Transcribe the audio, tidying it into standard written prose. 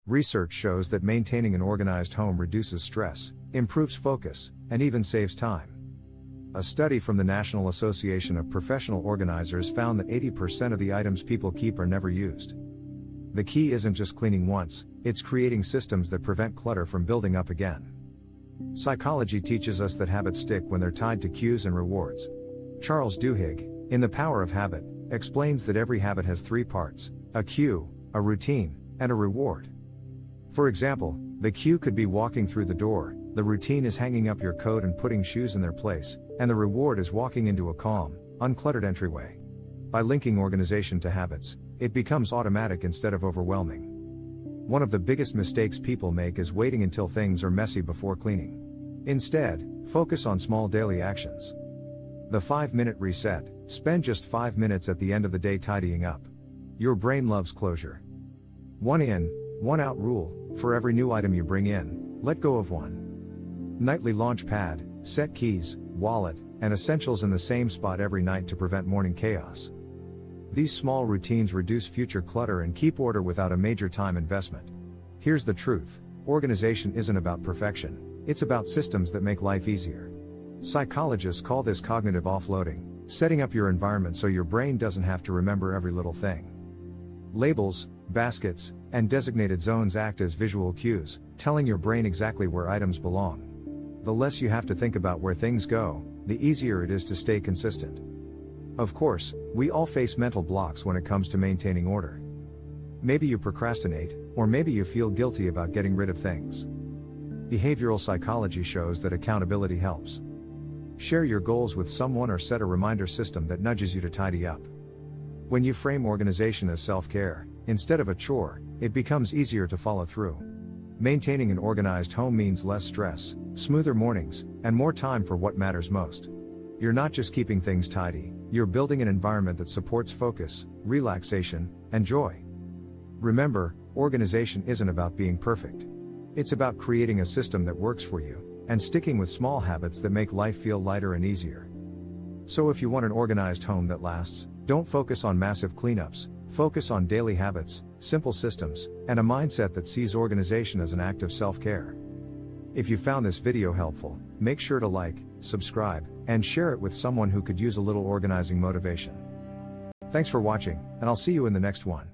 Research shows that maintaining an organized home reduces stress, improves focus, and even saves time. A study from the National Association of Professional Organizers found that 80% of the items people keep are never used. The key isn't just cleaning once, it's creating systems that prevent clutter from building up again. Psychology teaches us that habits stick when they're tied to cues and rewards. Charles Duhigg, in The Power of Habit, explains that every habit has three parts: a cue, a routine, and a reward. For example, the cue could be walking through the door, the routine is hanging up your coat and putting shoes in their place, and the reward is walking into a calm, uncluttered entryway. By linking organization to habits, it becomes automatic instead of overwhelming. One of the biggest mistakes people make is waiting until things are messy before cleaning. Instead, focus on small daily actions. The 5-minute reset: spend just 5 minutes at the end of the day tidying up. Your brain loves closure. 1 in, 1 out rule: for every new item you bring in, let go of one. Nightly launch pad: set keys, wallet, and essentials in the same spot every night to prevent morning chaos. These small routines reduce future clutter and keep order without a major time investment. Here's the truth: organization isn't about perfection, it's about systems that make life easier. Psychologists call this cognitive offloading, setting up your environment so your brain doesn't have to remember every little thing. Labels, baskets, and designated zones act as visual cues, telling your brain exactly where items belong. The less you have to think about where things go, the easier it is to stay consistent. Of course, we all face mental blocks when it comes to maintaining order. Maybe you procrastinate, or maybe you feel guilty about getting rid of things. Behavioral psychology shows that accountability helps. Share your goals with someone or set a reminder system that nudges you to tidy up. When you frame organization as self-care, instead of a chore, it becomes easier to follow through. Maintaining an organized home means less stress, smoother mornings, and more time for what matters most. You're not just keeping things tidy, you're building an environment that supports focus, relaxation, and joy. Remember, organization isn't about being perfect. It's about creating a system that works for you, and sticking with small habits that make life feel lighter and easier. So if you want an organized home that lasts, don't focus on massive cleanups, focus on daily habits, simple systems, and a mindset that sees organization as an act of self-care. If you found this video helpful, make sure to like, subscribe, and share it with someone who could use a little organizing motivation. Thanks for watching, and I'll see you in the next one.